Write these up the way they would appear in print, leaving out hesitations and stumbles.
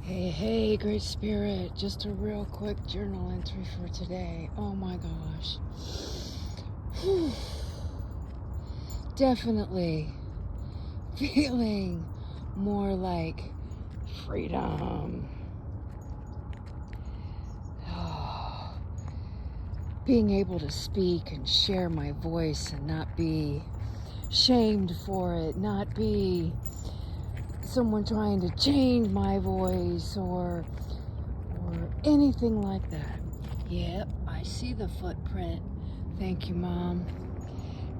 Hey, Great Spirit. Just a real quick journal entry for today. Oh my gosh. Whew. Definitely feeling more like freedom. Being able to speak and share my voice and not be shamed for it, not be someone trying to change my voice or anything like that. Yep, I see the footprint. Thank you, Mom.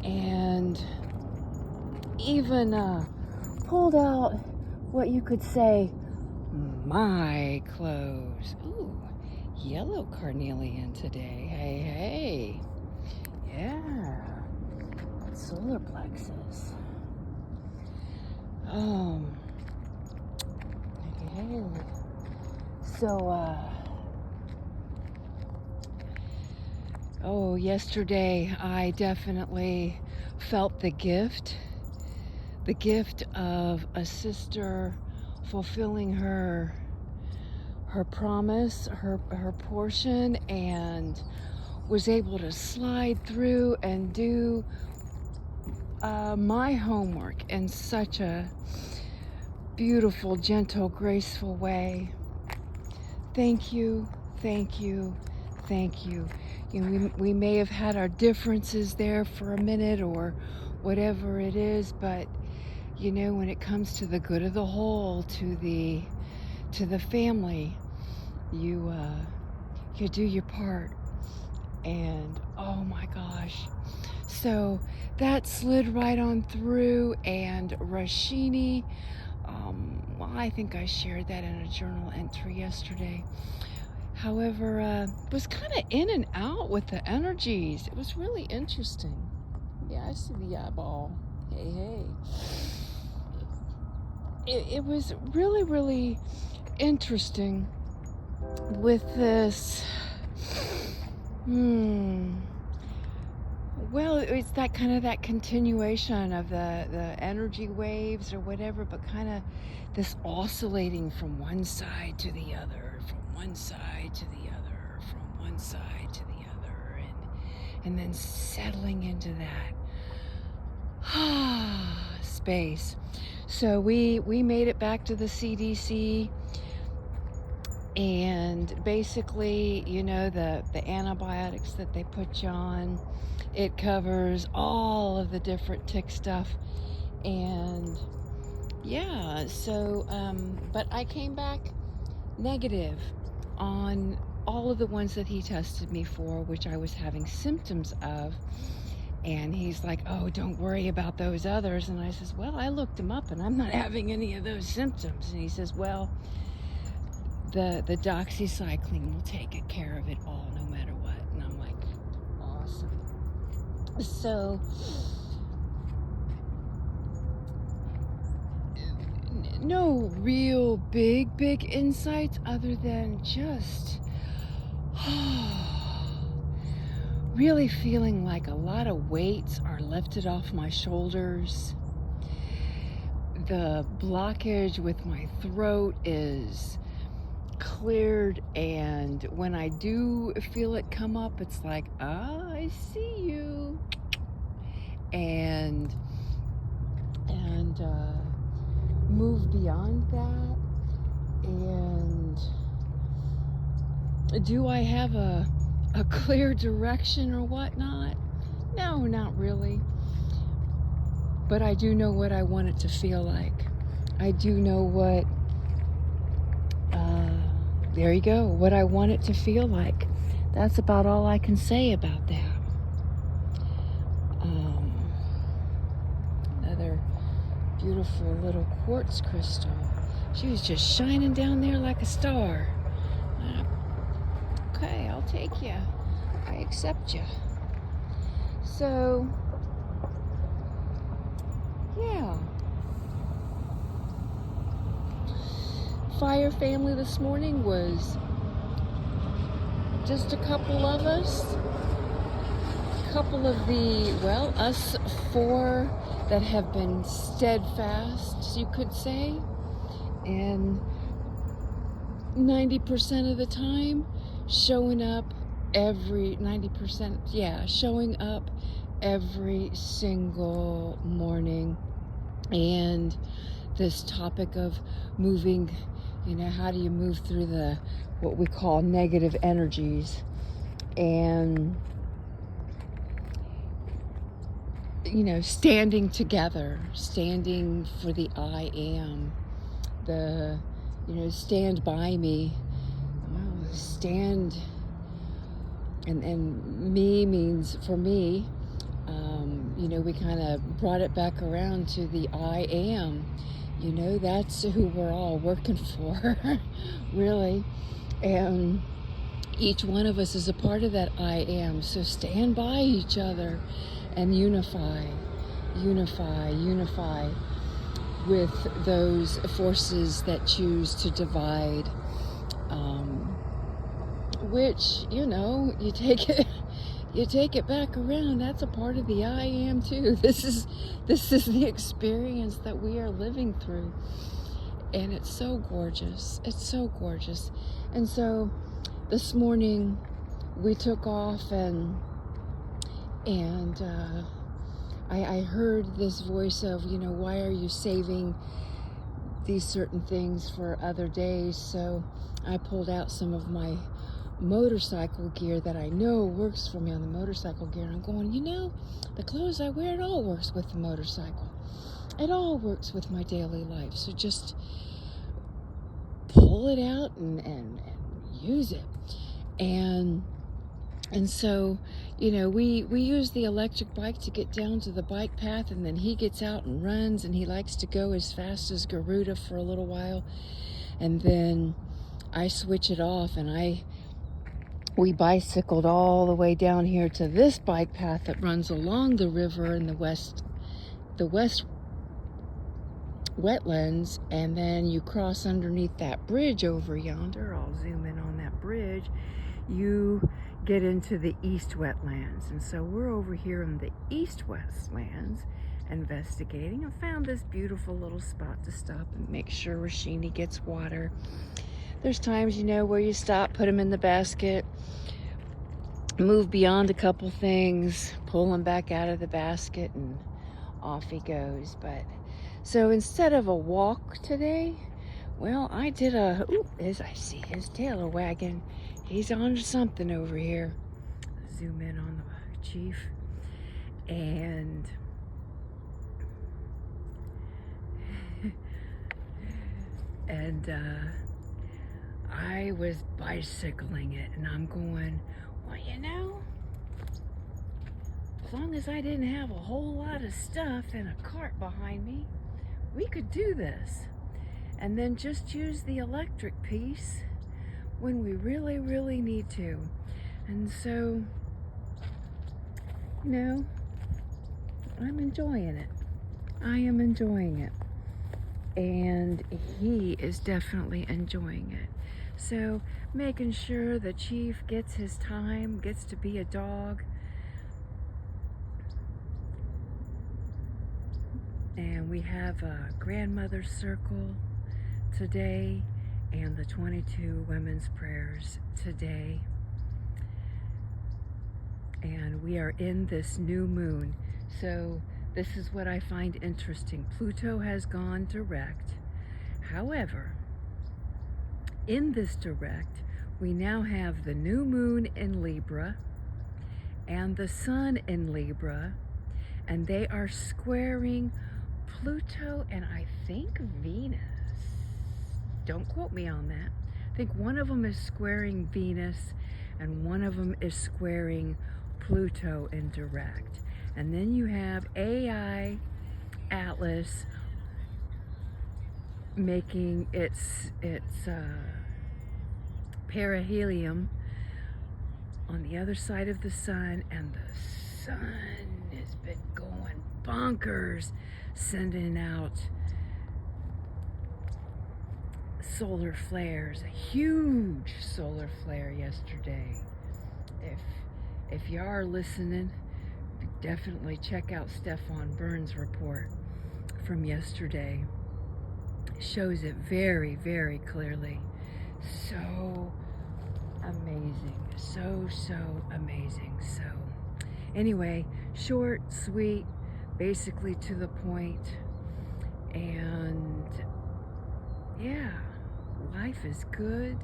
And even pulled out what you could say, my clothes. Ooh, yellow carnelian today. Hey. Yeah. Solar plexus. Okay. So, yesterday I definitely felt the gift of a sister fulfilling her promise, her portion, and was able to slide through and do my homework in such a beautiful, gentle, graceful way. Thank you. You know, we may have had our differences there for a minute or whatever it is, but you know, when it comes to the good of the whole, to the family, you do your part. And oh my gosh, so that slid right on through. And Rashini, well, I think I shared that in a journal entry yesterday. However, was kind of in and out with the energies. It was really interesting. Yeah, I see the eyeball. Hey. It was really, really interesting with this. Well, it's that kind of that continuation of the energy waves or whatever, but kind of this oscillating from one side to the other, from one side to the other, from one side to the other, and then settling into that space. So we made it back to the CDC. And basically, you know, the antibiotics that they put you on, it covers all of the different tick stuff. And yeah, so, but I came back negative on all of the ones that he tested me for, which I was having symptoms of. And he's like, oh, don't worry about those others. And I says, well, I looked them up and I'm not having any of those symptoms. And he says, well, the doxycycline will take care of it all no matter what. And I'm like, awesome. So no real big insights other than just really feeling like a lot of weights are lifted off my shoulders. The blockage with my throat is cleared, and when I do feel it come up, it's like, I see you, and move beyond that. And do I have a clear direction or whatnot? No, not really. But I do know what I want it to feel like. I do know what there you go, what I want it to feel like. That's about all I can say about that. Another beautiful little quartz crystal. She was just shining down there like a star. Okay, I'll take you. I accept you. So, yeah. Fire family this morning was just a couple of us. Couple of us four that have been steadfast, you could say. And 90% of the time, showing up every 90%, yeah, showing up every single morning. And this topic of moving, how do you move through the what we call negative energies, and standing together, standing for the I am, the stand by me. Well, stand, and me means for me. We kind of brought it back around to the I am. That's who we're all working for, really. And each one of us is a part of that I am. So stand by each other and unify with those forces that choose to divide. Which, you take it back around. That's a part of the I am too. This is the experience that we are living through. And it's so gorgeous. It's so gorgeous. And so this morning we took off, and I heard this voice of, why are you saving these certain things for other days? So I pulled out some of my motorcycle gear that I know works for me on the motorcycle gear. And I'm going, the clothes I wear, it all works with the motorcycle. It all works with my daily life. So just pull it out and use it. And so, we use the electric bike to get down to the bike path, and then he gets out and runs, and he likes to go as fast as Garuda for a little while. And then I switch it off, and we bicycled all the way down here to this bike path that runs along the river in the west wetlands, and then you cross underneath that bridge over yonder. I'll zoom in on that bridge. You get into the east wetlands. And so we're over here in the east wetlands investigating. I found this beautiful little spot to stop and make sure Rashini gets water. There's times, where you stop, put him in the basket, move beyond a couple things, pull him back out of the basket, and off he goes. But so instead of a walk today, well, I did as I see his tail wagging. He's on to something over here. Zoom in on the chief. And I was bicycling it, and I'm going, well, as long as I didn't have a whole lot of stuff in a cart behind me, we could do this. And then just use the electric piece when we really, really need to. And so, I'm enjoying it. I am enjoying it. And he is definitely enjoying it. So making sure the chief gets his time, gets to be a dog. And we have a grandmother's circle today, and the 22 women's prayers today. And we are in this new moon. So this is what I find interesting. Pluto has gone direct. However, in this direct, we now have the new moon in Libra and the sun in Libra, and they are squaring Pluto and I think Venus. Don't quote me on that. I think one of them is squaring Venus and one of them is squaring Pluto in direct. And then you have AI Atlas making its perihelion on the other side of the sun, and the sun has been going bonkers, sending out solar flares, a huge solar flare yesterday. If you are listening, definitely check out Stefan Burns' report from yesterday. It shows it very, very clearly. so amazing. So amazing. So anyway, short, sweet, basically to the point. And yeah, life is good.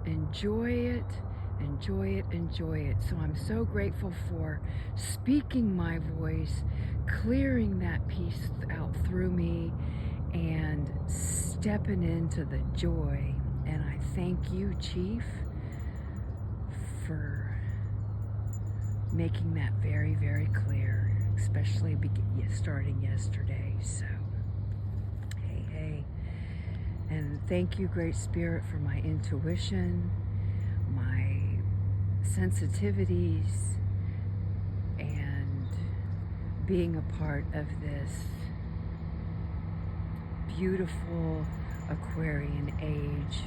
Enjoy it. Enjoy it, enjoy it. So I'm so grateful for speaking my voice, clearing that peace out through me, and stepping into the joy. And I thank you, Chief, for making that very, very clear, especially starting yesterday. So, hey. And thank you, Great Spirit, for my intuition, my sensitivities, and being a part of this beautiful Aquarian age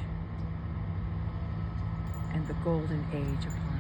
and the golden age upon